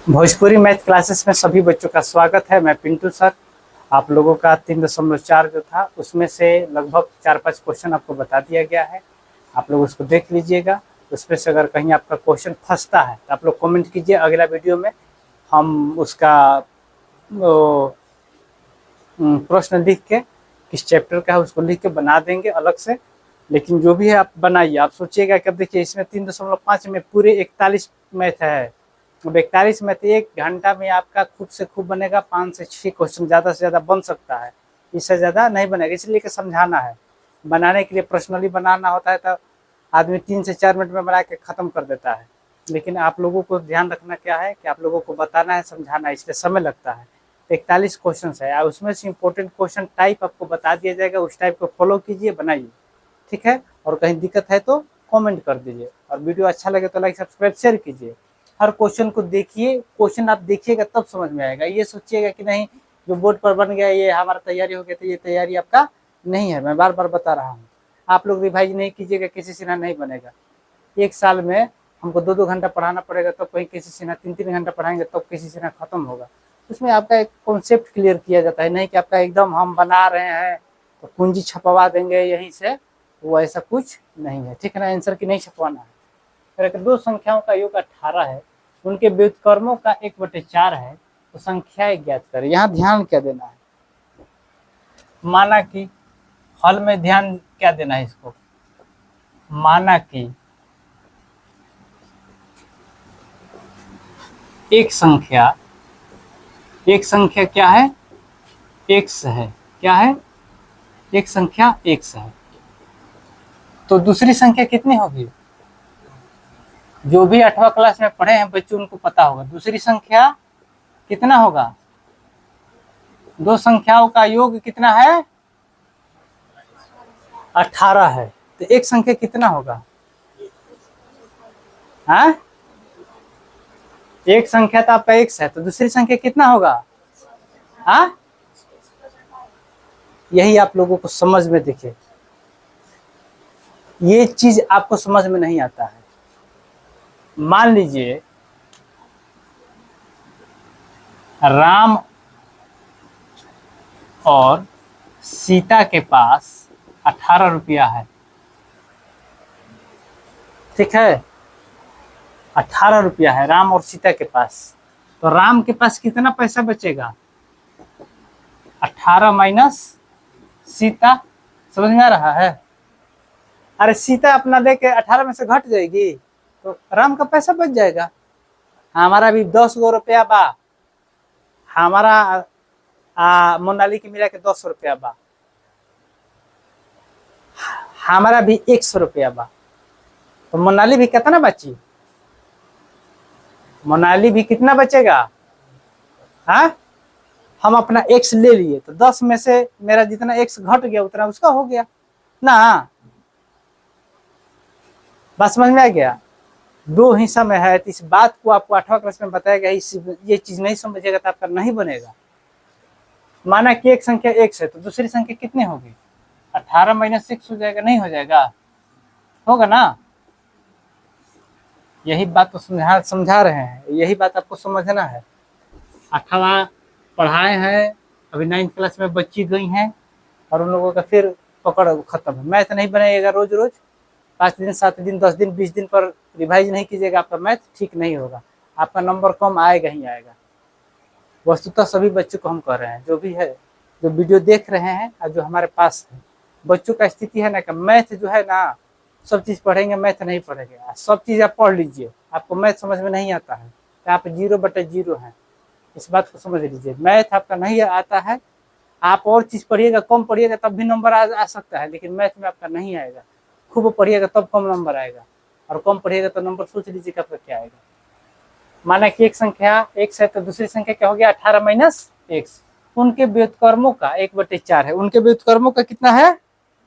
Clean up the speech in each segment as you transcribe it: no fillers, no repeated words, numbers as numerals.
Bhojpuri math classes में सभी बच्चों का स्वागत है। मैं पिंटू सर। आप लोगों का 3.4 जो था उसमें से लगभग 4-5 क्वेश्चन आपको बता दिया गया है। आप लोग उसको देख लीजिएगा। उसमें से अगर कहीं आपका क्वेश्चन फंसता है तो आप लोग कमेंट कीजिए। अगला वीडियो में हम उसका प्रश्न लिख के किस चैप्टर का है उसको लिख के बना देंगे अलग से। लेकिन जो भी है आप बनाइए। आप सोचिएगा कि अब देखिए इसमें 3.5 में पूरे 41 मैथ है। अब 41 में 1 घंटा में आपका खूब से खूब बनेगा 5 से 6 क्वेश्चन, ज़्यादा से ज़्यादा बन सकता है, इससे ज़्यादा नहीं बनेगा। इसलिए कि समझाना है, बनाने के लिए पर्सनली बनाना होता है तो आदमी 3 से 4 मिनट में बना के ख़त्म कर देता है। लेकिन आप लोगों को ध्यान रखना क्या है कि आप लोगों को बताना है, समझाना है, इसलिए समय लगता है। 41 क्वेश्चन है, उसमें से इंपॉर्टेंट क्वेश्चन टाइप आपको बता दिया जाएगा, उस टाइप को फॉलो कीजिए, बनाइए, ठीक है। और कहीं दिक्कत है तो कमेंट कर दीजिए, और वीडियो अच्छा लगे तो लाइक सब्सक्राइब शेयर कीजिए। हर क्वेश्चन को देखिए, क्वेश्चन आप देखिएगा तब समझ में आएगा। ये सोचिएगा कि नहीं जो बोर्ड पर बन गया ये हमारा तैयारी हो गया, तो ये तैयारी आपका नहीं है। मैं बार बार बता रहा हूँ, आप लोग रिवाइज नहीं कीजिएगा, किसी से नहीं बनेगा। एक साल में हमको 2-2 घंटा पढ़ाना पड़ेगा, तब कहीं किसी से 3-3 घंटा पढ़ाएंगे तब किसी से खत्म होगा। उसमें आपका एक कॉन्सेप्ट क्लियर किया जाता है, नहीं कि आपका एकदम हम बना रहे हैं तो पूंजी छपवा देंगे यहीं से, वो ऐसा कुछ नहीं है, ठीक है ना। आंसर की नहीं छपवाना है। फिर दो संख्याओं का योग 18 है, उनके व्युत्क्रमों का 1/4 है, तो संख्याएं ज्ञात करें। यहाँ ध्यान क्या देना है, माना कि हल में ध्यान क्या देना है इसको, माना कि एक संख्या क्या है, x है। क्या है? एक संख्या x है, तो दूसरी संख्या कितनी होगी? जो भी 8वां क्लास में पढ़े हैं बच्चे उनको पता होगा दूसरी संख्या कितना होगा। दो संख्याओं का योग कितना है? 18 है। तो एक संख्या कितना होगा? हाँ, एक संख्या तो आपका x है, तो दूसरी संख्या कितना होगा? हाँ, यही आप लोगों को समझ में दिखे, ये चीज आपको समझ में नहीं आता है। मान लीजिए राम और सीता के पास 18 रुपया है, ठीक है। 18 रुपया है राम और सीता के पास, तो राम के पास कितना पैसा बचेगा? 18 माइनस सीता। समझ में आ रहा है? अरे सीता अपना दे के 18 में से घट जाएगी तो राम का पैसा बच जाएगा। हमारा भी 10 गो रुपया बा, हमारा मोनाली की मिला के 10 रुपया बा, हमारा भी 100 रुपया बा, तो मोनाली भी कितना बची? मोनाली भी कितना बचेगा? हाँ, हम अपना x ले लिए तो 10 में से मेरा जितना x घट गया उतना उसका हो गया ना। बात समझ में आ गया? दो हिस्सा में है, तो इस बात को आपको 8वां क्लास में बताया गया। ये चीज नहीं समझेगा तो आपका नहीं बनेगा। माना कि एक संख्या x है, तो दूसरी संख्या कितनी होगी? 18 माइनस 6 हो जाएगा, नहीं हो जाएगा? होगा ना। यही बात तो समझा रहे हैं, यही बात आपको समझना है। 8वां पढ़ाए हैं, अभी 9th क्लास में बच्ची गई हैं और उन लोगों का फिर पकड़ खत्म है। मैथ नहीं बनेगा रोज रोज, 5 दिन 7 दिन 10 दिन 20 दिन पर रिवाइज नहीं कीजिएगा, आपका मैथ ठीक नहीं होगा, आपका नंबर कम आएगा ही आएगा। वस्तुतः सभी बच्चों को हम कह रहे हैं, जो भी है, जो वीडियो देख रहे हैं और जो हमारे पास है, बच्चों का स्थिति है ना कि मैथ जो है ना, सब चीज़ पढ़ेंगे, मैथ नहीं पढ़ेंगे। सब चीज़ आप पढ़ लीजिए, आपको मैथ समझ में नहीं आता है तो आप 0/0 हैं। इस बात को समझ लीजिए, मैथ आपका नहीं आता है, आप और चीज़ पढ़िएगा, कम पढ़िएगा तब भी नंबर आ सकता है, लेकिन मैथ में आपका नहीं आएगा। खूब पढ़िएगा तब कम नंबर आएगा, और कम पढ़िएगा तो नंबर सोच लीजिए आपका क्या आएगा। माना कि एक संख्या x है, तो दूसरी संख्या क्या हो गया? 18 माइनस x। उनके व्युत्क्रमों का 1/4 है। उनके व्युत्क्रमों का कितना है?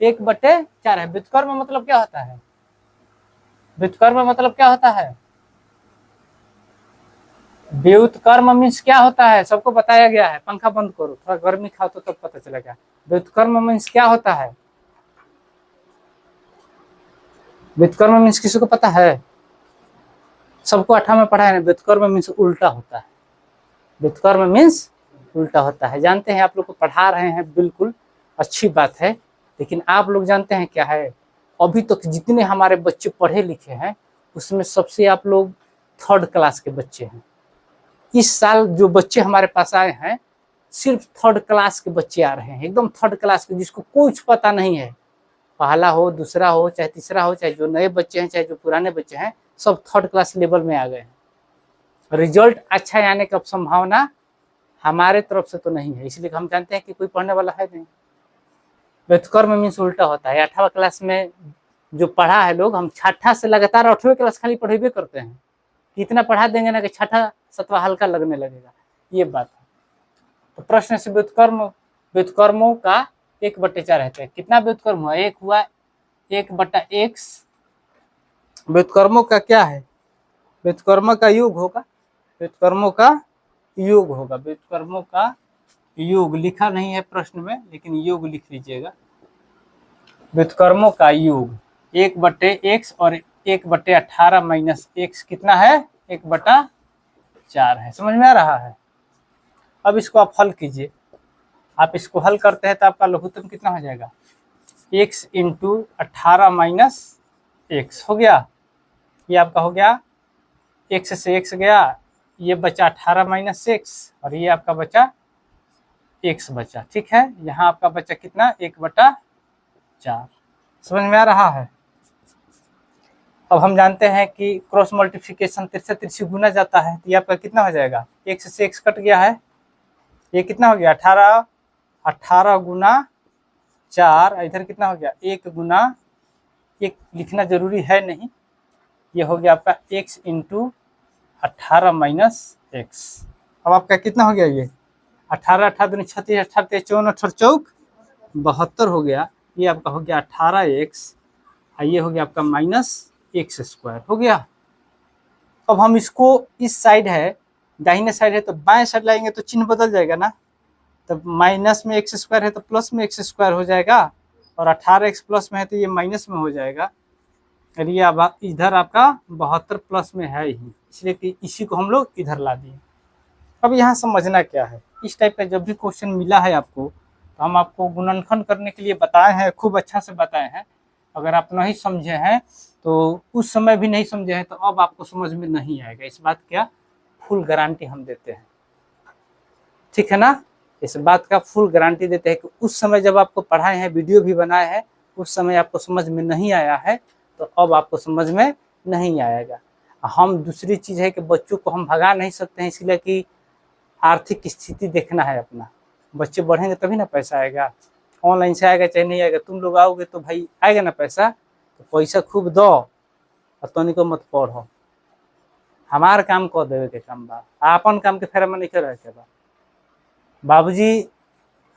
1/4 है। व्युत्क्रम मतलब क्या होता है? व्युत्क्रम मतलब क्या होता है? व्युत्क्रम मीन्स क्या होता है सबको बताया गया है। पंखा बंद करो, थोड़ा गर्मी खाओ तो तब पता चलेगा। व्युत्क्रम मीन्स क्या होता है? व्युत्क्रम मीन्स किसी को पता है? सबको 8 में पढ़ा है ना, व्युत्क्रम मीन्स उल्टा होता है, व्युत्क्रम मीन्स उल्टा होता है। जानते हैं आप लोग को पढ़ा रहे हैं, बिल्कुल अच्छी बात है, लेकिन आप लोग जानते हैं क्या है, अभी तक जितने हमारे बच्चे पढ़े लिखे हैं उसमें सबसे आप लोग 3rd क्लास के बच्चे हैं। इस साल जो बच्चे हमारे पास आए हैं सिर्फ 3rd क्लास के बच्चे आ रहे हैं, एकदम 3rd क्लास के, जिसको कुछ पता नहीं है, पहला हो, दूसरा हो, चाहे तीसरा हो, चाहे जो नए बच्चे हैं, चाहे जो पुराने बच्चे हैं, सब 3rd क्लास लेवल में आ गए हैं। रिजल्ट अच्छा आने की संभावना हमारे तरफ से तो नहीं है, इसलिए हम जानते हैं कि कोई पढ़ने वाला है नहीं। व्युत्क्रम मीन्स उल्टा होता है। 8वीं क्लास में जो पढ़ा है लोग, हम 6ठा से लगातार 8वीं क्लास खाली पढ़ेबे करते हैं, कितना पढ़ा देंगे ना कि 6ठा 7वां हल्का लगने लगेगा, ये बात है। तो प्रश्न से व्युत्क्रमों का 1/4 रहता है। कितना व्युत्क्रम हुआ? 1 हुआ, 1/x। व्युत्क्रमों का क्या है? व्युत्क्रमों का योग होगा, व्युत्क्रमों का योग होगा, व्युत्क्रमों का योग लिखा नहीं है प्रश्न में, लेकिन योग लिख लीजिएगा। व्युत्क्रमों का योग 1/x और 1/18 माइनस x कितना है? 1/4 है। समझ में आ रहा है? अब इसको आप हल कीजिए। आप इसको हल करते हैं तो आपका लघुत्तम कितना हो जाएगा? x × 18 माइनस x हो गया, ये आपका हो गया, x से x गया, ये बचा 18 माइनस x और ये आपका बचा x बचा। ठीक है, यहाँ आपका बचा कितना? 1/4। समझ में आ रहा है? अब हम जानते हैं कि क्रॉस मल्टीप्लिकेशन 63 गुना जाता है, तो ये आपका कितना हो जाएगा? x से x कट गया है, ये कितना हो गया? 18 गुना 4, इधर कितना हो गया? 1 गुना 1 लिखना जरूरी है नहीं, ये हो गया आपका x × 18 माइनस x। अब आपका कितना हो गया? ये 18 18 दूनी 36, 18 तेज 54, 18 चौक 72 हो गया, ये आपका हो गया 18x, ये हो गया आपका माइनस x² हो गया। अब हम इसको, इस साइड है, दाहिने साइड है, तो बाएं साइड लाएंगे तो चिन्ह बदल जाएगा ना, तब माइनस में x² है तो प्लस में x² हो जाएगा, और 18x प्लस में है तो ये माइनस में हो जाएगा, और ये अब इधर आपका 72 प्लस में है ही, इसलिए कि इसी को हम लोग इधर ला दिए। अब यहाँ समझना क्या है, इस टाइप का जब भी क्वेश्चन मिला है आपको, तो हम आपको गुणनखंड करने के लिए बताए हैं, खूब अच्छा से बताए हैं। अगर आप नहीं समझे हैं तो उस समय भी नहीं समझे हैं तो अब आपको समझ में नहीं आएगा, इस बात का फुल गारंटी हम देते हैं। ठीक है ना, इस बात का फुल गारंटी देते हैं कि उस समय जब आपको पढ़ाए हैं, वीडियो भी बनाए हैं, उस समय आपको समझ में नहीं आया है तो अब आपको समझ में नहीं आएगा। हम दूसरी चीज़ है कि बच्चों को हम भगा नहीं सकते हैं, इसलिए कि आर्थिक स्थिति देखना है अपना। बच्चे बढ़ेंगे तभी ना पैसा आएगा, ऑनलाइन से आएगा चाहे नहीं आएगा, तुम लोग आओगे तो भाई आएगा ना पैसा, तो पैसा खूब दो और तनिको मत पढ़ो। हमार काम कह देवे के काम बा, आपन काम के फेरा में नहीं रहे के बा। बाबूजी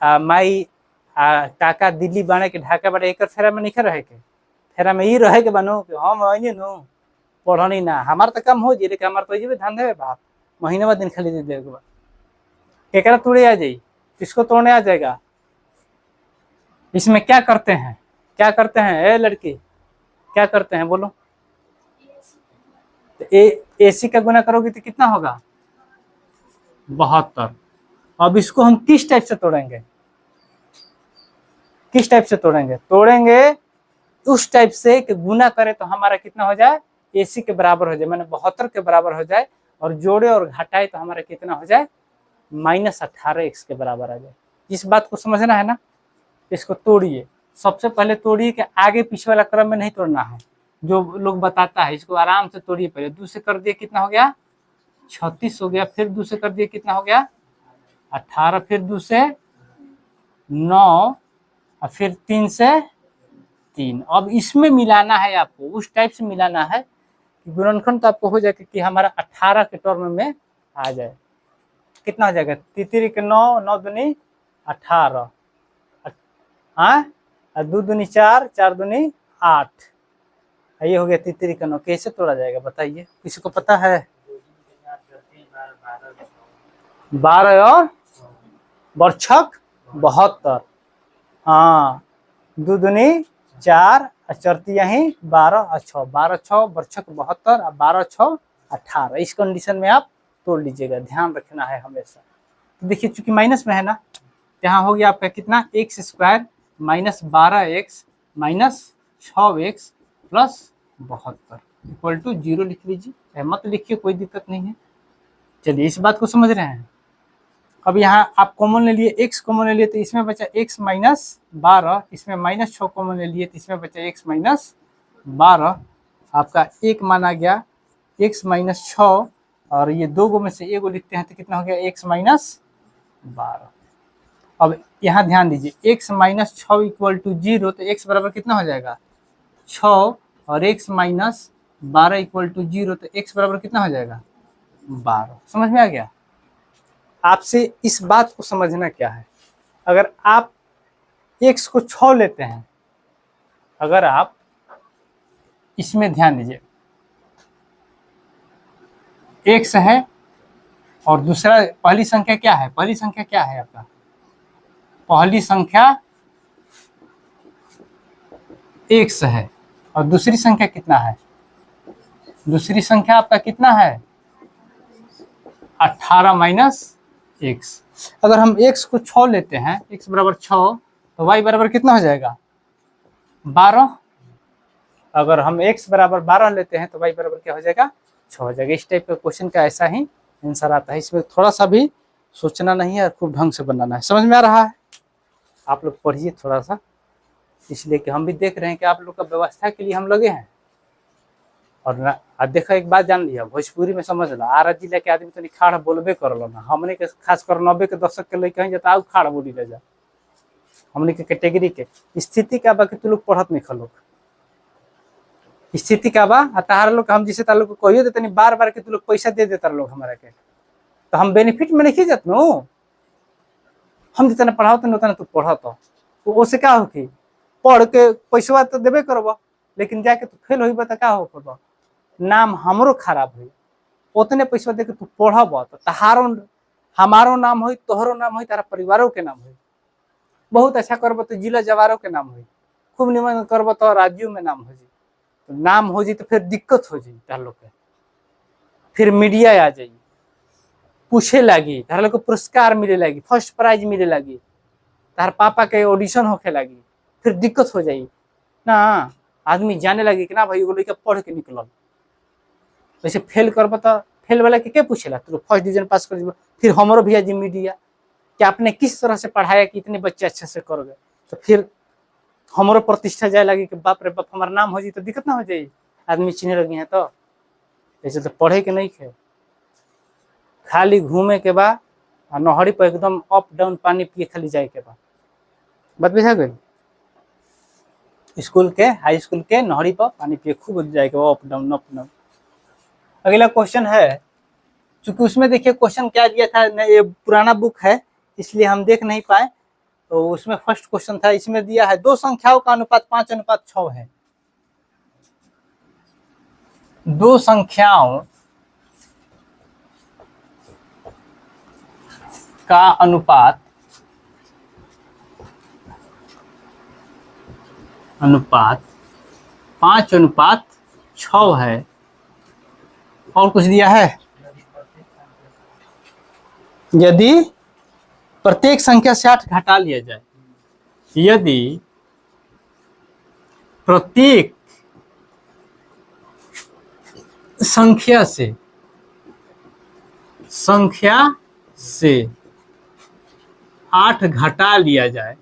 माई काका दिल्ली बाने के ढाका बाड़े, एक फेरा में नहीं रहे के, फेरा में ही रहे के बानो कि हम आइए नो पढ़नी ना, हमार तो काम हो जी, लेकिन हमार तो ये ध्यान देवे बाप, महीने बाद दिन खाली दे देवे के बा। केकरा तोड़े आ जाई, किसको तोड़ने आ जाएगा? इसमें क्या करते हैं, क्या करते हैं ए लड़की, क्या करते हैं बोलो? तो AC का गुना करोगे तो कितना होगा? 72। अब इसको हम किस टाइप से तोड़ेंगे? किस टाइप से तोड़ेंगे? तोड़ेंगे उस टाइप से कि गुना करे तो हमारा कितना हो जाए? AC के बराबर हो जाए, मैंने 72 के बराबर हो जाए, और जोड़े और घटाए तो हमारा कितना हो जाए? -18x के बराबर आ जाए। इस बात को समझना है ना। इसको तोड़िए, सबसे पहले तोड़िए कि आगे पीछे वाला क्रम में नहीं तोड़ना है, जो लोग बताता है, इसको आराम से तोड़िए। पहले 2 से कर दिए कितना हो गया? 36 हो गया, फिर 2 से कर दिए कितना हो गया? 18, फिर 2 से 9, और फिर 3 से 3। अब इसमें मिलाना है आपको, उस टाइप से मिलाना है कि गुणनखंड तो आपको हो जाए कि हमारा 18 के टर्म में आ जाए। कितना हो जाएगा? 3 के 9, 9 दूनी 18, हाँ, 2 दूनी 4, 4 दूनी 8, ये हो गया 3 का 9। कैसे तोड़ा जाएगा बताइए, किसी को पता है? 12 और बरछक 72, हाँ, 2 दूनी 4 और चरती यही 12 और 6, 12 6 बरछक 72 और 12 6 18। इस कंडीशन में आप तोड़ लीजिएगा, ध्यान रखना है हमेशा। तो देखिए चूंकि माइनस में है ना, यहाँ हो गया आपका कितना, x square minus 12x minus 6x plus 72 equal to 0 लिख लीजिए, चाहे मत लिखिए कोई दिक्कत नहीं है। चलिए इस बात को समझ रहे हैं। अब यहाँ आप कॉमन ले लिए, x कॉमन ले लिए तो इसमें बचा x माइनस 12, इसमें माइनस 6 कॉमन ले लिए तो इसमें बचा x माइनस 12। आपका एक माना गया x माइनस 6, और ये दो गो में से एक गो लिखते हैं तो कितना हो गया, x माइनस 12। अब यहाँ ध्यान दीजिए, x माइनस 6 इक्वल टू 0, तो x बराबर कितना हो जाएगा 6, और x माइनस 12 इक्वल टू 0, तो x बराबर कितना हो जाएगा 12। समझ में आ गया। आपसे इस बात को समझना क्या है, अगर आप x को 6 लेते हैं, अगर आप इसमें ध्यान दीजिए, x है और दूसरा पहली संख्या क्या है, पहली संख्या क्या है आपका, पहली संख्या x है और दूसरी संख्या कितना है, दूसरी संख्या आपका कितना है 18 माइनस x। अगर हम x को 6 लेते हैं, x बराबर 6, तो y बराबर कितना हो जाएगा 12। अगर हम x बराबर 12 लेते हैं तो y बराबर क्या हो जाएगा 6 हो जाएगा। इस टाइप का क्वेश्चन का ऐसा ही आंसर आता है। इसमें थोड़ा सा भी सोचना नहीं है और खूब ढंग से बनाना है। समझ में आ रहा है? आप लोग पढ़िए थोड़ा सा, इसलिए कि हम भी देख रहे हैं कि आप लोग का व्यवस्था के लिए हम लगे हैं। और ना देखा, एक बात जान लिया, भोजपुरी में समझ ला, आरा जिला के आदमी तो नहीं खाड़ बोलबे करल ना, हमने के खासकर 90 के दशक के लड़के हैं जता आउ खाड़ बोली ले जा, हमने के कैटेगरी के स्थिति का बा कि तू लोग पढ़त नहीं खलोग, स्थिति का बा तार लोग हम जिसे तार लोग को कहियो देते नहीं बार बार के तू लोग पैसा दे देता लोग हमारा के, तो हम बेनिफिट में नहीं जात नो, हम जितना पढ़ाओ तो उतना तू पढ़त तो उससे क्या हो कि पढ़ के पैसा तो देबे करब, लेकिन जाके तू फेल होइबा तो का हो करब, नाम हमरो खराब हुई। उतने पैसा दे के तू पढ़ब तो तहारो हमारो नाम हुई, तोहरो नाम हुई, तारा परिवारों के नाम हुई। बहुत अच्छा करब तो जिला जवारों के नाम हुई, खूब निमन करब तो राज्यों में नाम हो जी, तो नाम हो जी तो फिर दिक्कत हो जी तार लोग के, फिर मीडिया आ जाई पूछे लगी, तार लोग को पुरस्कार मिले लगी, फर्स्ट प्राइज मिले लगी, तार पापा के ऑडिशन होके लगी, फिर दिक्कत हो जाई ना। आदमी जाने लगी कि ना भाई वो लड़का पढ़ के निकल, वैसे फेल करब तो फेल वाला के पूछेला, तो फर्स्ट डिवीजन पास कर, फिर हमारो भी आज मीडिया कि आपने किस तरह से पढ़ाया कि इतने बच्चे अच्छे से कर गए, तो फिर हमारो प्रतिष्ठा जाए लगी कि बाप रे बाप हमारा नाम हो जी तो दिक्कत ना हो जाए, आदमी चिन्हे लगी है। तो ऐसे तो पढ़े के नहीं खे, खाली घूमे के बाद नहरी पर एकदम अप डाउन पानी पिए खाली जाए के बाद, बात बुझा गई। स्कूल के हाई स्कूल के नहरी पर पानी पिए खूब जाएगा अप डाउन अप डाउन। अगला क्वेश्चन है, चूंकि उसमें देखिए क्वेश्चन क्या दिया था, ये पुराना बुक है इसलिए हम देख नहीं पाए, तो उसमें फर्स्ट क्वेश्चन था, इसमें दिया है दो संख्याओं का अनुपात 5:6 है। दो संख्याओं का अनुपात 5:6 है। और कुछ दिया है, यदि प्रत्येक संख्या से 8 घटा लिया जाए, यदि प्रत्येक संख्या से 8 घटा लिया जाए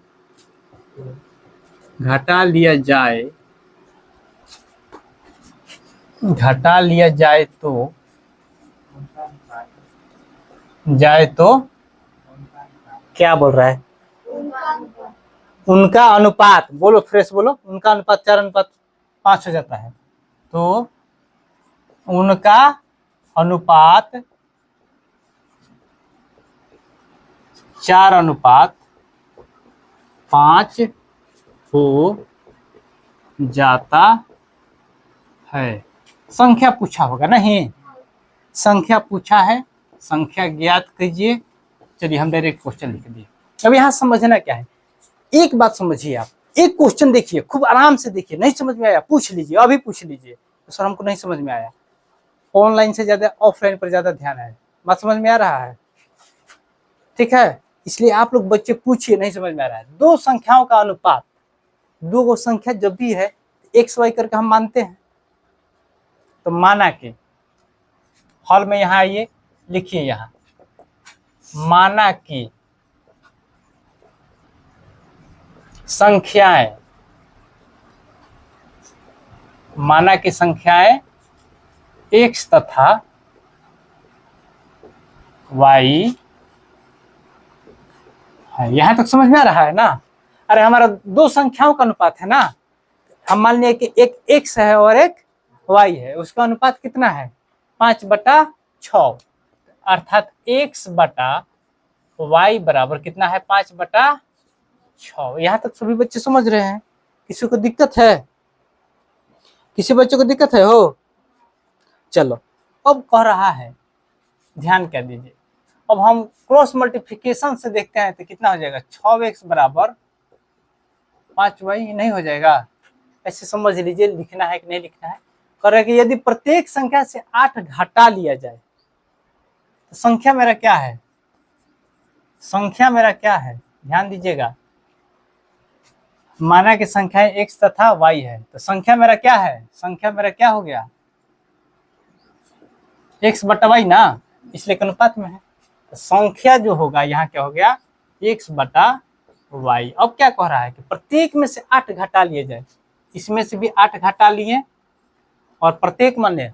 तो क्या बोल रहा है, उनका अनुपात, बोलो फ्रेश बोलो, उनका अनुपात 4:5 हो जाता है, तो उनका अनुपात 4:5 हो जाता है। संख्या पूछा होगा नहीं, संख्या पूछा है, संख्या ज्ञात कीजिए। चलिए हम डायरेक्ट क्वेश्चन लिख दिए। अब यहाँ समझना क्या है, एक बात समझिए, आप एक क्वेश्चन देखिए, खूब आराम से देखिए, नहीं समझ में आया पूछ लीजिए, अभी पूछ लीजिए, तो सर हमको नहीं समझ में आया, ऑनलाइन से ज्यादा ऑफलाइन पर ज्यादा ध्यान है। बात समझ में आ रहा है? ठीक है, इसलिए आप लोग बच्चे पूछिए, नहीं समझ में आ रहा है। दो संख्याओं का अनुपात, दो गो संख्या जब भी है एक्स वाई करके हम मानते हैं। तो माना कि हॉल में यहाँ आइए, लिखिए यहाँ, माना कि संख्याएं, माना कि संख्याएं x तथा y है। यहां तक समझ में आ रहा है ना? अरे हमारा दो संख्याओं का अनुपात है ना, हम मान लिया कि एक x है और एक y है, उसका अनुपात कितना है? 5/6, अर्थात x बटा y बराबर कितना है? 5/6। यहां तक सभी बच्चे समझ रहे हैं? किसी को दिक्कत है? किसी बच्चे को दिक्कत है हो? चलो, अब कह रहा है, ध्यान क्या दीजिए, अब हम क्रॉस मल्टीप्लिकेशन से देखते हैं तो कितना हो जाएगा? 6x बराबर 5y नहीं हो जाएगा? ऐसे समझ लीजिए, लिखना है कि नहीं लिखना है। कह रहे कि यदि प्रत्येक संख्या से 8 घटा लिया जाए तो संख्या मेरा क्या है? संख्या मेरा क्या है? ध्यान दीजिएगा, माना कि संख्या x तथा y है, तो संख्या मेरा क्या है? संख्या मेरा क्या हो गया? x बटा y ना, इसलिए अनुपात में है। तो संख्या जो होगा यहाँ क्या हो गया? x बटा y। अब क्या कह रहा है कि प्रत्येक में से 8 घटा लिए जाए, इसमें से भी 8 घटा लिए और प्रत्येक माने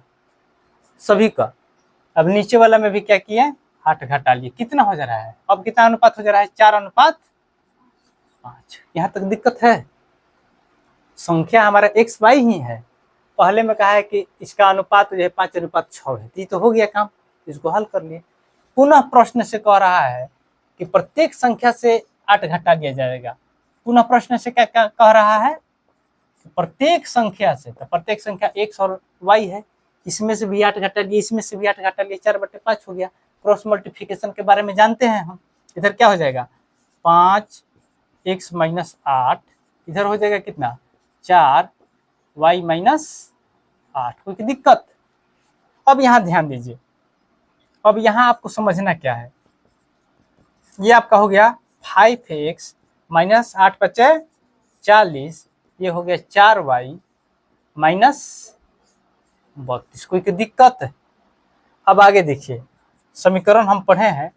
सभी का। अब नीचे वाला में भी क्या किए? 8 घटा लिए। कितना हो जा रहा है? अब कितना अनुपात हो जा रहा है? 4/5। यहाँ तक दिक्कत है? संख्या हमारा x y ही है। पहले में कहा है कि इसका अनुपात जो है 5/6 है, ये तो हो गया काम, इसको हल कर लिए। पुनः प्रश्न से कह रहा है कि प्रत्येक संख्या से 8 घटा लिया जाएगा। पुनः प्रश्न से क्या कह रहा है? प्रत्येक संख्या से, तो प्रत्येक संख्या x और y है, इसमें से भी 8 घटा लिए, इसमें से भी 8 घटा लिए, 4/5 हो गया। क्रॉस मल्टीप्लिकेशन के बारे में जानते हैं हम। इधर क्या हो जाएगा? 5x - 8, इधर हो जाएगा कितना? 4y - 8। कोई दिक्कत? अब यहाँ ध्यान दीजिए, अब यहाँ आपको समझना क्या है। ये आपका हो गया 5x - 8 × 40, ये हो गया 4y - 32। कोई दिक्कत? अब आगे देखिए, समीकरण हम पढ़े हैं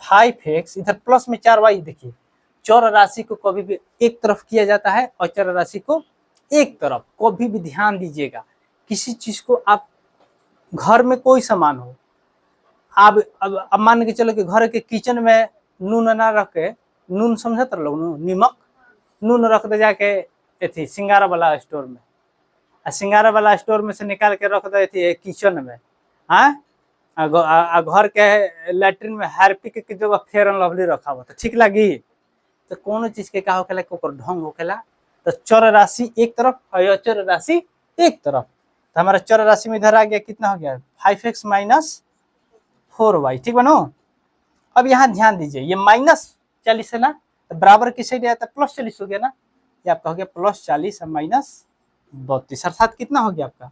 5x, इधर प्लस में 4y। देखिए, चर राशि को कभी भी एक तरफ किया जाता है और चर राशि को एक तरफ। कभी भी ध्यान दीजिएगा, किसी चीज को आप, घर में कोई सामान हो, आप अब मान के चलो कि घर के किचन में नून ना रख के, नून समझत लोग, नीमक, नून रख दे जाके एथी सिंगारा वाला स्टोर में, आ सिंगारा वाला स्टोर में से निकाल के रख दे एथी किचन में। हाँ, घर के लैट्रिन में हार्पिक के जगह फेयर एंड लवली रखा हुआ, तो ठीक लगी? तो कोनो चीज के का होखेला, ओकर ढंग होखेला। तो चर राशि एक तरफ और अचर राशि एक तरफ। तो हमारा चर राशि में इधर आ गया, कितना हो गया? 5x - 4y। ठीक बनो? अब यहाँ ध्यान दीजिए, ये -40 है ना, तो बराबर की साइड आता +40 हो गया ना। ये आपका हो गया +40 और -32, अर्थात कितना हो गया आपका?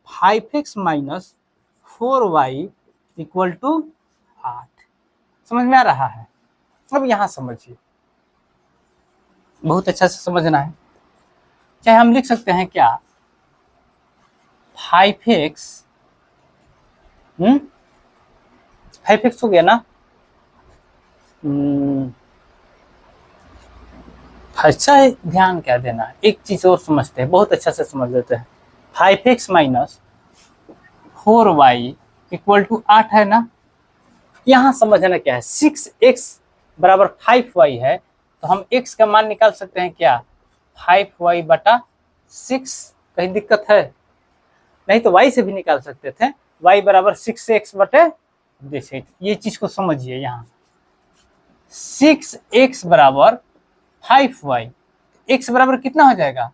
5x - 4y = 8। समझ में आ रहा है? अब यहाँ समझिए, बहुत अच्छा से समझना है। चाहे हम लिख सकते हैं क्या? 5x 5x हो गया ना। अच्छा है, ध्यान क्या देना है, एक चीज और समझते हैं, बहुत अच्छा से समझ लेते हैं। 5x - 4y = 8 है ना। यहाँ समझना क्या है, 6x बराबर 5y है, तो हम x का मान निकाल सकते हैं क्या? 5y/6। कहीं दिक्कत है? नहीं तो y से भी निकाल सकते थे, y बराबर 6x/। ये चीज को समझिए, यहाँ 6x बराबर 5y, x बराबर कितना हो जाएगा?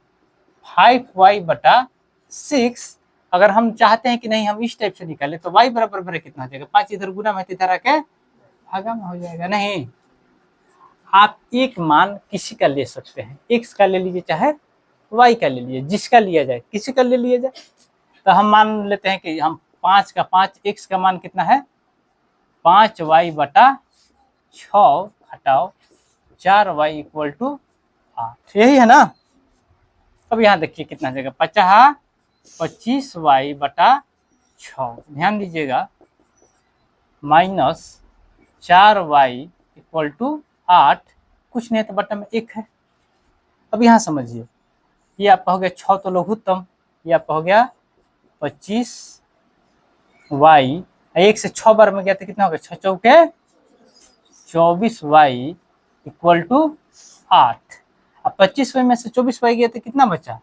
5y/6। अगर हम चाहते हैं कि नहीं हम इस टाइप से निकाले, तो y बराबर मेरा कितना हो जाएगा? 5 इधर गुना में, इधर आके भागा में हो जाएगा। नहीं, आप एक मान किसी का ले सकते हैं, x का ले लीजिए चाहे y का ले लीजिए, जिसका लिया जाए, किसी का ले लिया जाए। तो हम मान लेते हैं कि हम 5 का 5, x का मान कितना है 5y बटा 6 हटाओ 4y इक्वल टू 8, यही है ना। अब यहाँ देखिए कितना जगह 25y बटा 6, ध्यान दीजिएगा, माइनस 4y इक्वल टू 8, कुछ नहीं तो बटा में 1 है। अब यहाँ समझिए, ये आपका हो गया 6 तो लघुत्तम, ये आपका हो गया 25y, 1 से 6 बार में गया तो कितना हो गया 6 चौके 24y इक्वल टू 8। अब 25y में से 24y गया तो कितना बचा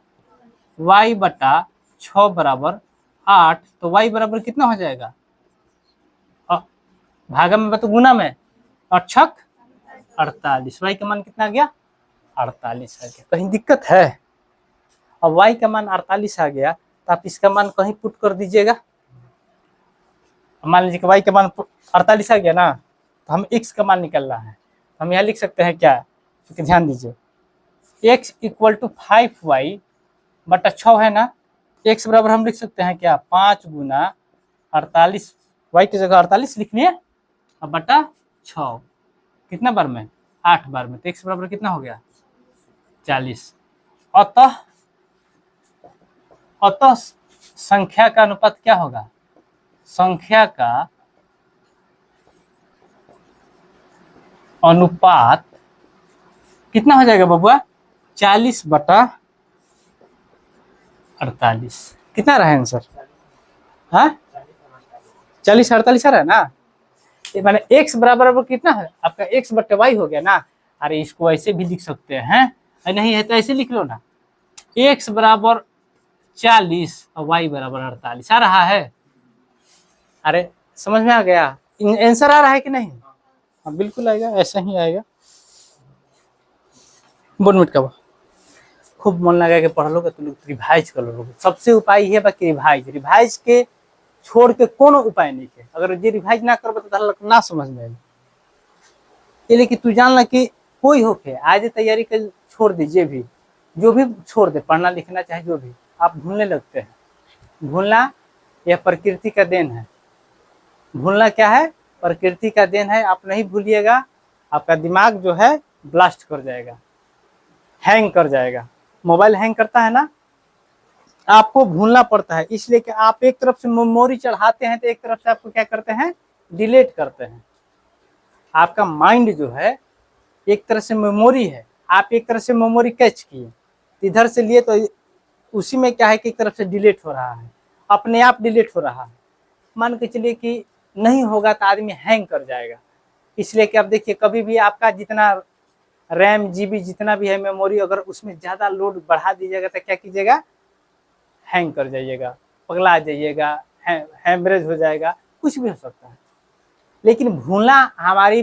y बटा 6 बराबर 8, तो y बराबर कितना हो जाएगा, भागा में तो गुना में, और छक 48, y का मान कितना आ गया 48 आ गया। कहीं दिक्कत है? अब y का मान 48 आ गया तो आप इसका मान कहीं पुट कर दीजिएगा। मान लीजिए कि y का मान 48 आ गया ना, तो हम x का मान निकलना है, हम यहाँ लिख सकते हैं क्या, क्योंकि ध्यान दीजिए x इक्वल टू 5y बटा 6 है ना, x बराबर हम लिख सकते हैं क्या 5 गुना 48, y की जगह 48 लिखनी है, अब बटा 6 कितना बार में 8 बार में, तो x बराबर कितना हो गया 40। अतः संख्या का अनुपात क्या होगा, संख्या का अनुपात कितना हो जाएगा बबुआ 40 बटा 48, कितना रहा आंसर, हाँ 40 48 आ रहा है ना, ये माने x बराबर कितना है आपका x बटे y हो गया ना। अरे इसको ऐसे भी लिख सकते हैं, नहीं है तो ऐसे लिख लो ना, x बराबर 40 और y बराबर 48 आ रहा है। अरे समझ में आ गया, आंसर आ रहा है कि नहीं, हाँ बिल्कुल आएगा, ऐसा ही आएगा। बोनमिट का खूब मन लगा के पढ़ लोगे तो रिवाइज कर लोगे, सबसे उपाय है बाकी रिवाइज के छोड़ के कोनो उपाय नहीं है। अगर ये रिवाइज ना कर तो ना समझ में आएगी, ये लेकिन तू जानला कि कोई होके आज तैयारी कर छोड़ दीजिए, भी जो भी छोड़ दे, पढ़ना लिखना चाहे जो भी, आप भूलने लगते हैं। भूलना यह प्रकृति का देन है, भूलना क्या है प्रकृति का देन है, आप नहीं भूलिएगा आपका दिमाग जो है ब्लास्ट कर जाएगा, हैंग कर जाएगा। मोबाइल हैंग करता है ना, आपको भूलना पड़ता है, इसलिए कि आप एक तरफ से मेमोरी चढ़ाते हैं तो एक तरफ से आपको क्या करते हैं डिलीट करते हैं। आपका माइंड जो है एक तरह से मेमोरी है, आप एक तरह से मेमोरी कैच किए, इधर से लिए तो उसी में क्या है कि एक तरफ से डिलीट हो रहा है, अपने आप डिलीट हो रहा है। मान के चलिए कि नहीं होगा तो आदमी हैंग कर जाएगा। इसलिए कि आप देखिए कभी भी आपका जितना रैम जीबी जितना भी है मेमोरी, अगर उसमें ज़्यादा लोड बढ़ा दीजिएगा तो क्या कीजिएगा हैंग कर जाइएगा, पगला जाइएगा, हैमरेज हो जाएगा, कुछ भी हो सकता है। लेकिन भूलना हमारी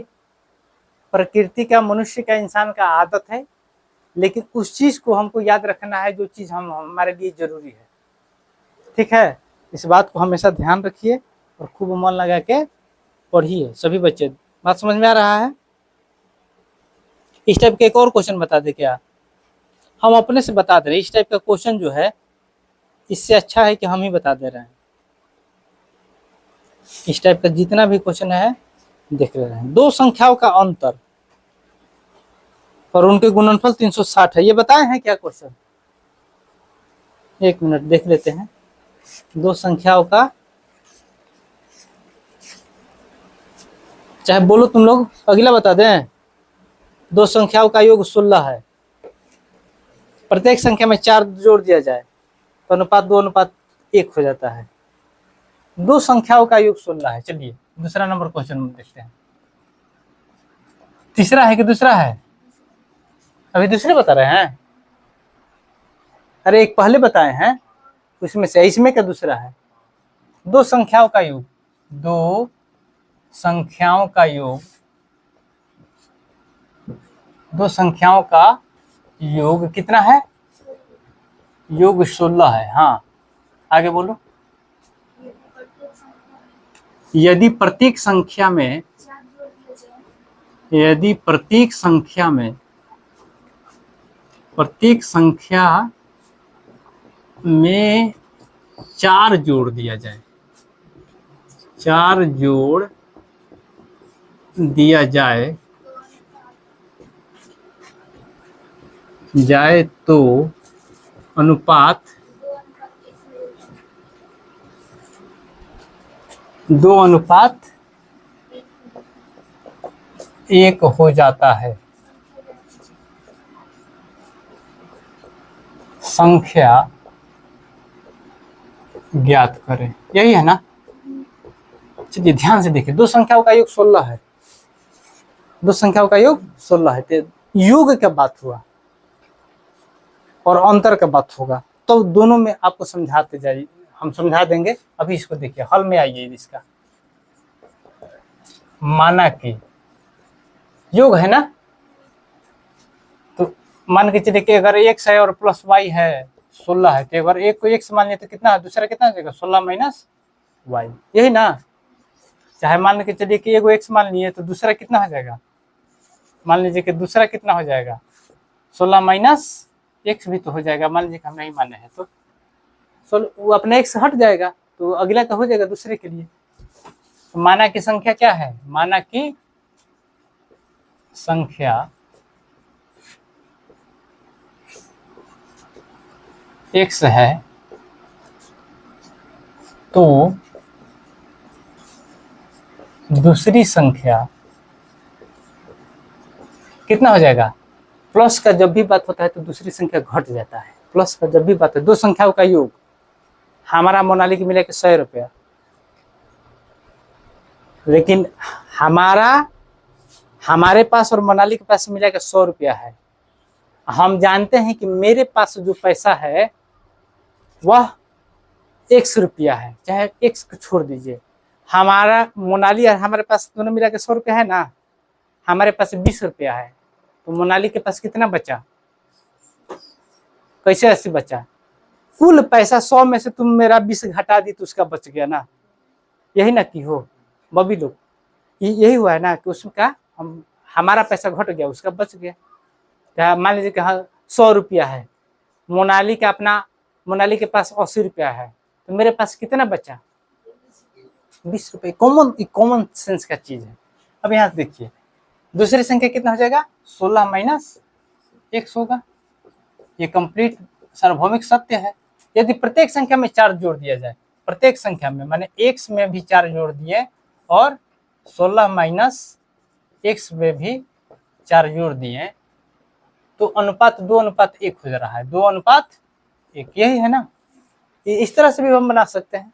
प्रकृति का, मनुष्य का, इंसान का आदत है, लेकिन उस चीज़ को हमको याद रखना है जो चीज़ हमारे लिए जरूरी है। ठीक है, इस बात को हमेशा ध्यान रखिए और खूब मन लगा के पढ़िए सभी बच्चे। बात समझ में आ रहा है? इस टाइप के एक और क्वेश्चन बता दे क्या, हम अपने से बता दे रहे हैं। इस टाइप का क्वेश्चन जो है इससे अच्छा है कि हम ही बता दे रहे हैं। इस टाइप का जितना भी क्वेश्चन है देख रहे हैं। दो संख्याओं का अंतर और उनके गुणनफल 360 है, ये बताए हैं क्या क्वेश्चन? एक मिनट देख लेते हैं। दो संख्याओं का, चाहे बोलो तुम लोग, अगला बता दें। दो संख्याओं का योग 16 है, प्रत्येक संख्या में 4 जोड़ दिया जाए तो अनुपात 2:1 हो जाता है। दो संख्याओं का योग 16 है। चलिए दूसरा नंबर क्वेश्चन देखते हैं। तीसरा है कि दूसरा है? अभी दूसरे बता रहे हैं। अरे एक पहले बताए हैं उसमें से, इसमें का दूसरा है। दो संख्याओं का योग, दो संख्याओं का योग, दो संख्याओं का योग कितना है? योग 16 है। हाँ आगे बोलो। यदि प्रत्येक संख्या में, यदि प्रत्येक संख्या में, प्रत्येक संख्या में 4 जोड़ दिया जाए, 4 जोड़ दिया जाए तो अनुपात 2:1 हो जाता है। संख्या ज्ञात करें। यही है ना? चलिए ध्यान से देखिए, दो संख्याओं का योग 16 है। दो संख्याओं का योग 16 है। तो योग का बात हुआ और अंतर का बात होगा, तो दोनों में आपको समझाते जाइए, हम समझा देंगे। अभी इसको देखिए, हल में आइए। इसका माना कि योग है ना, तो मान के चलिए कि अगर x है और प्लस y है 16 है, तो अगर एक को x मान लिया तो कितना है, दूसरा कितना हो जाएगा 16 माइनस y, यही ना। चाहे मान के चलिए कि एगो x मान लिए तो दूसरा कितना हो जाएगा, मान लीजिए कि दूसरा कितना हो जाएगा 16 माइनस x भी तो हो जाएगा। मान लीजिए कि हम नहीं माने हैं तो वो अपने x हट जाएगा, तो अगला तो हो जाएगा दूसरे के लिए। तो माना की संख्या क्या है, माना की संख्या x है तो दूसरी संख्या कितना हो जाएगा, प्लस का जब भी बात होता है तो दूसरी संख्या घट जाता है। प्लस का जब भी बात है, दो संख्याओं का योग, हमारा मोनाली की मिला के 100 रुपया, लेकिन हमारे पास और मोनाली के पास मिला के 100 रुपया है। हम जानते हैं कि मेरे पास जो पैसा है वह 100 रुपया है, चाहे x को छोड़ दीजिए। हमारा मोनाली और हमारे पास दोनों मिला के 100 रुपया है ना, हमारे पास 20 रुपया है, तो मोनाली के पास कितना बचा, कैसे 80 बचा। कुल पैसा 100 में से तुम मेरा 20 घटा दी तो उसका बच गया ना, यही ना की हो बबी लोग, यही हुआ है ना कि उसका हमारा पैसा घट गया, उसका बच गया। मान लीजिए कि हाँ 100 रुपया है, मोनाली के पास 80 रुपया है, तो मेरे पास कितना बचा 20 रुपये। कॉमन सेंस का चीज है। अब यहाँ देखिए, दूसरी संख्या कितना हो जाएगा 16 माइनस x होगा। ये कंप्लीट सार्वभौमिक सत्य है। यदि प्रत्येक संख्या में 4 जोड़ दिया जाए, प्रत्येक संख्या में माने x में भी 4 जोड़ दिए और 16 माइनस x में भी 4 जोड़ दिए, तो अनुपात 2:1 हो जा रहा है। 2:1, यही है ना। इस तरह से भी हम बना सकते हैं।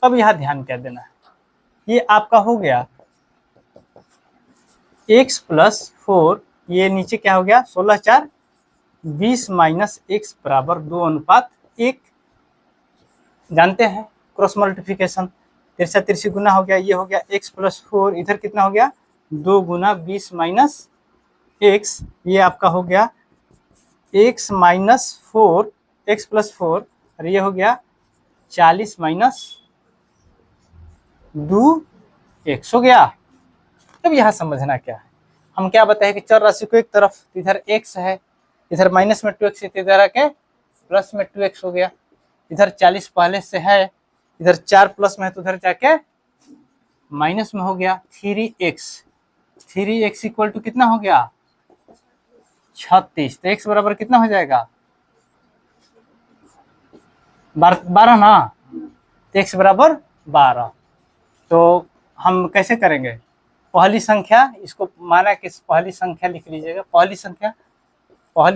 अब यहाँ ध्यान क्या देना है, ये आपका हो गया x + 4, ये नीचे क्या हो गया 16 4 20 माइनस x बराबर 2:1। जानते हैं क्रॉस मल्टीप्लिकेशन, तिरछा तिरछी गुना हो गया, ये हो गया x + 4, इधर कितना हो गया 2 गुना 20 माइनस x, ये आपका हो गया x - 4 x + 4, और ये हो गया 40 माइनस 2 x हो गया। अब यहाँ समझना क्या है, हम क्या बताए कि चर राशि को एक तरफ, इधर x है, इधर माइनस में 2x, इधर आके प्लस में 2x हो गया। इधर 40 पहले से है, इधर 4 प्लस में है तो उधर जाके माइनस में हो गया 3x। 3x इक्वल टू कितना हो गया 36, तो x बराबर कितना हो जाएगा 12 ना, तो x बराबर 12। तो हम कैसे करेंगे, पहली संख्या, इसको माना कि पहली संख्या लिख लीजिएगा। पहली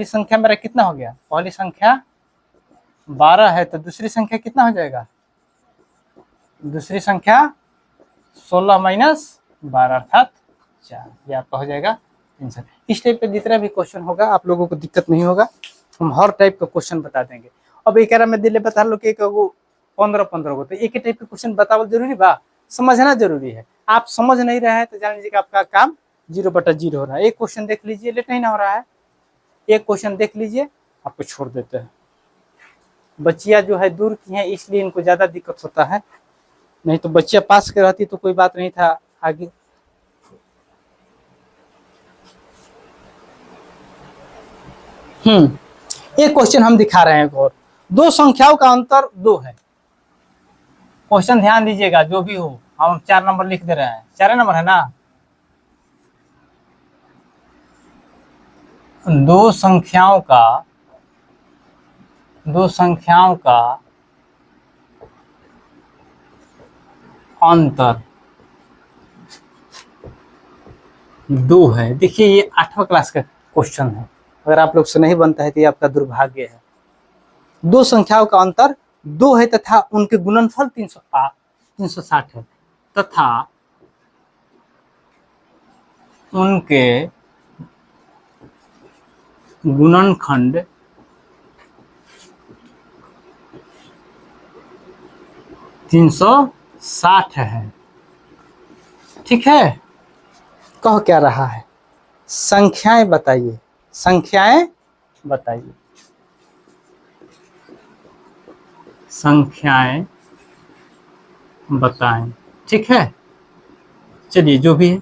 संख्या मेरा कितना हो गया, पहली संख्या 12 है, तो दूसरी संख्या कितना हो जाएगा, दूसरी संख्या 16 माइनस 12 अर्थात 4, ये आपका हो जाएगा आंसर। इस टाइप का जितना भी क्वेश्चन होगा आप लोगों को दिक्कत नहीं होगा, हम हर टाइप का क्वेश्चन बता देंगे। अब एक में दिले बता लो कि 15 को, तो एक ही टाइप का क्वेश्चन बताओ जरूरी बा, समझना जरूरी है। आप समझ नहीं रहे हैं तो जान लीजिए कि आपका काम 0/0 हो रहा है। एक क्वेश्चन देख लीजिए, लेट नहीं ना हो रहा है, एक क्वेश्चन देख लीजिए, आपको छोड़ देते हैं। बच्चियां जो है दूर की हैं, इसलिए इनको ज्यादा दिक्कत होता है, नहीं तो बच्चियां पास के रहती तो कोई बात नहीं था आगे। एक क्वेश्चन हम दिखा रहे हैं, और दो संख्याओं का अंतर 2 है। क्वेश्चन ध्यान दीजिएगा, जो भी हो हम 4 नंबर लिख दे रहे हैं, 4 नंबर है ना। दो संख्याओं का अंतर 2 है। देखिए ये 8वां क्लास का क्वेश्चन है, अगर आप लोग से नहीं बनता है तो ये आपका दुर्भाग्य है। दो संख्याओं का अंतर 2 है तथा उनके गुणनफल 360 है तथा उनके गुणनखंड 360 है। ठीक है, कह क्या रहा है, संख्याएं बताइए, संख्याएं बताइए, संख्याएं बताएं। ठीक है, चलिए जो भी है,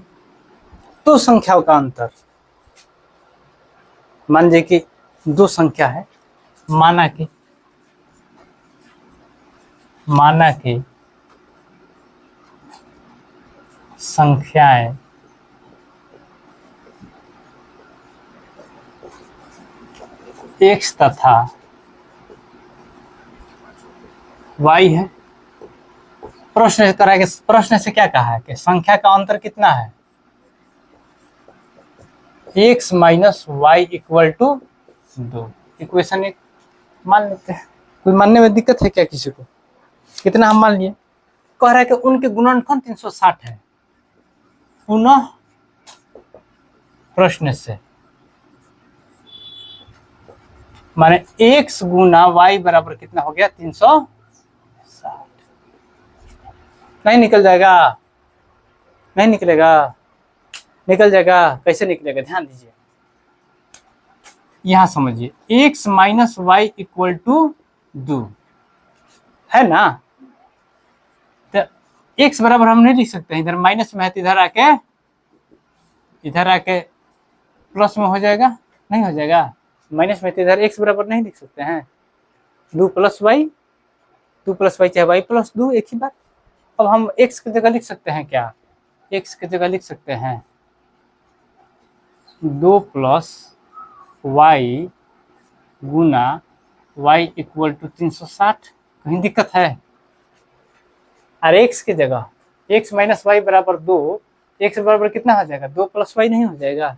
दो संख्याओं का अंतर, मान लीजिए कि दो संख्या है, माना कि संख्याएं x तथा y है। प्रश्न से क्या कहा है कि संख्या का अंतर कितना है, x minus y equal to 2। Equation एक मान लेते हैं, कोई मानने में दिक्कत है क्या किसी को, कितना हम मान लिए। कह रहा है कि उनके गुणनखंड 360 है। पुनः प्रश्न से माने x गुना y बराबर कितना हो गया 360। नहीं निकल जाएगा, नहीं निकलेगा, निकल जाएगा, कैसे निकलेगा ध्यान दीजिए, यहां समझिए x minus y equal to 2 है ना। तो x बराबर हम नहीं लिख सकते, इधर माइनस में है तो इधर आके प्लस में हो जाएगा, नहीं हो जाएगा, माइनस में तो इधर x बराबर नहीं लिख सकते हैं, 2 प्लस वाई चाहे वाई प्लस 2 एक ही बात। अब हम x की जगह लिख सकते हैं क्या, x की जगह लिख सकते हैं 2 प्लस वाई गुना y इक्वल टू 360। कहीं दिक्कत है, और x की जगह x माइनस वाई बराबर 2, x बराबर कितना हो जाएगा 2 प्लस वाई नहीं हो जाएगा।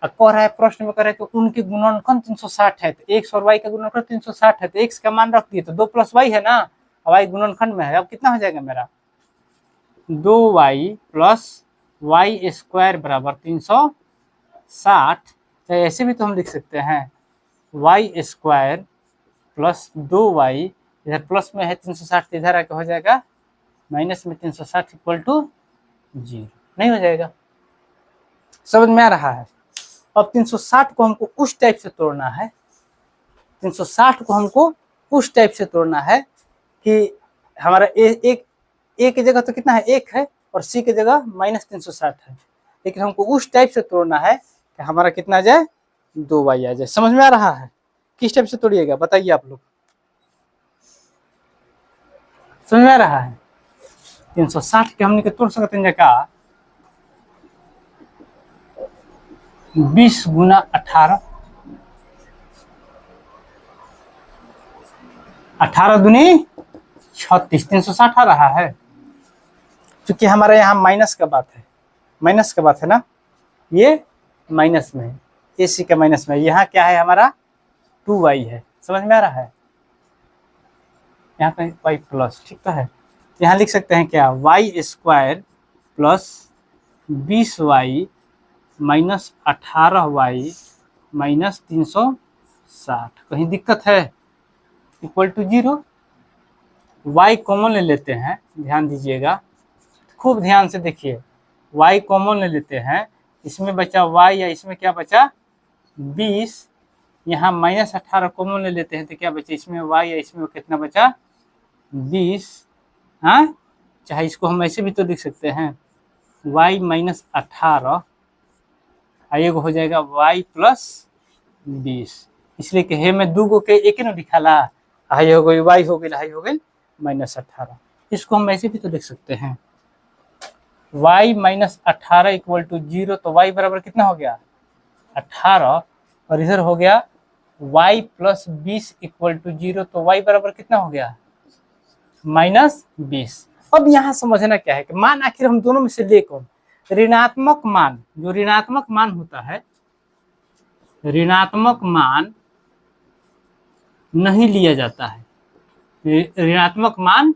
अब कह रहा है प्रश्न में कह रहा है कि उनके गुणनखंड 360 है, तो x और y का गुणनखंड 360 है, तो x का मान रख दिए तो 2 प्लस वाई है ना, y गुणनखंड में है। अब कितना हो जाएगा मेरा 2y प्लस वाई स्क्वायर बराबर 360। तो ऐसे भी तो हम लिख सकते हैं y स्क्वायर प्लस 2y, इधर प्लस में है 360, इधर आके हो जाएगा माइनस में 360 इक्वल टू 0। नहीं हो जाएगा, समझ में आ रहा है। अब 360 को हमको उस टाइप से तोड़ना है, 360 को हमको उस टाइप से तोड़ना है कि हमारा ए की जगह तो कितना है 1 है और सी की जगह माइनस 360 है, लेकिन हमको उस टाइप से तोड़ना है कि हमारा कितना आ जाए 2y आ जाए। समझ में आ रहा है, किस टाइप से तोड़िएगा बताइए आप लोग, समझ में आ रहा है। 360 के हमने तोड़ सकते हैं जगह 20 गुना 18, 18 दूनी 36, 360 आ रहा है। क्योंकि हमारे यहाँ माइनस का बात है, माइनस का बात है ना, ये माइनस में है, AC का माइनस में है, यहाँ क्या है हमारा 2y है। समझ में आ रहा है, यहाँ पे y प्लस, ठीक तो है। यहाँ लिख सकते हैं क्या y square plus 20y minus 18y minus 360। कहीं दिक्कत है, इक्वल टू 0। y कॉमन ले लेते हैं, ध्यान दीजिएगा, खूब ध्यान से देखिए, y कॉमन ले लेते हैं, इसमें बचा y या इसमें क्या बचा 20, यहाँ माइनस 18 कॉमन ले लेते हैं तो क्या बचा इसमें y या इसमें कितना बचा 20। हाँ, चाहे इसको हम ऐसे भी तो लिख सकते हैं y माइनस 18 आएगा हो जाएगा y प्लस 20, इसलिए कि हे में 2 गो के एक ही ना लिखाला, हाई हो गई y हो गई, हाई हो गई माइनस 18। इसको हम ऐसे भी तो लिख सकते हैं y माइनस 18 इक्वल टू 0, तो y बराबर कितना हो गया 18, और इधर हो गया y प्लस 20 इक्वल टू 0, तो y बराबर कितना हो गया -20। अब यहाँ समझना क्या है कि मान आखिर हम दोनों में से ले कौन, ऋणात्मक मान, जो ऋणात्मक मान होता है, ऋणात्मक मान नहीं लिया जाता है, ऋणात्मक मान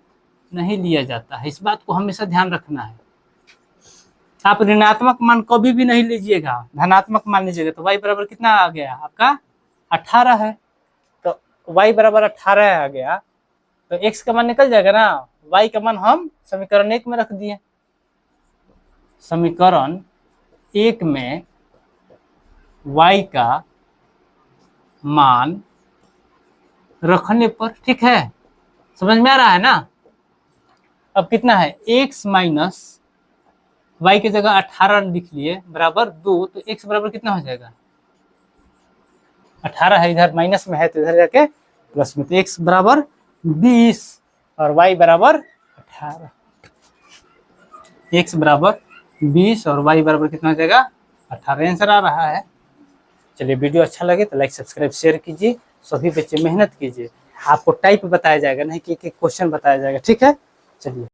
नहीं लिया जाता है, इस बात को हमेशा ध्यान रखना है। आप ऋणात्मक मान कभी भी नहीं लीजिएगा, धनात्मक मान लीजिएगा। तो y बराबर कितना आ गया आपका 18 है, तो y बराबर 18 आ गया, तो x का मान निकल जाएगा ना, y का मान हम समीकरण 1 में रख दिए। समीकरण 1 में y का मान रखने पर, ठीक है, समझ में आ रहा है ना। अब कितना है x माइनस y की जगह 18 लिख लिए बराबर 2, तो x बराबर कितना हो जाएगा 18 है, इधर माइनस में है तो इधर जाके प्लस में, तो x बराबर 20 और y बराबर 18, x बराबर 20 और y बराबर कितना हो जाएगा 18, आंसर आ रहा है। चलिए, वीडियो अच्छा लगे तो लाइक सब्सक्राइब शेयर कीजिए, सभी बच्चे मेहनत कीजिए, आपको टाइप बताया जाएगा, नहीं कि एक एक क्वेश्चन बताया जाएगा, ठीक है। चलिए।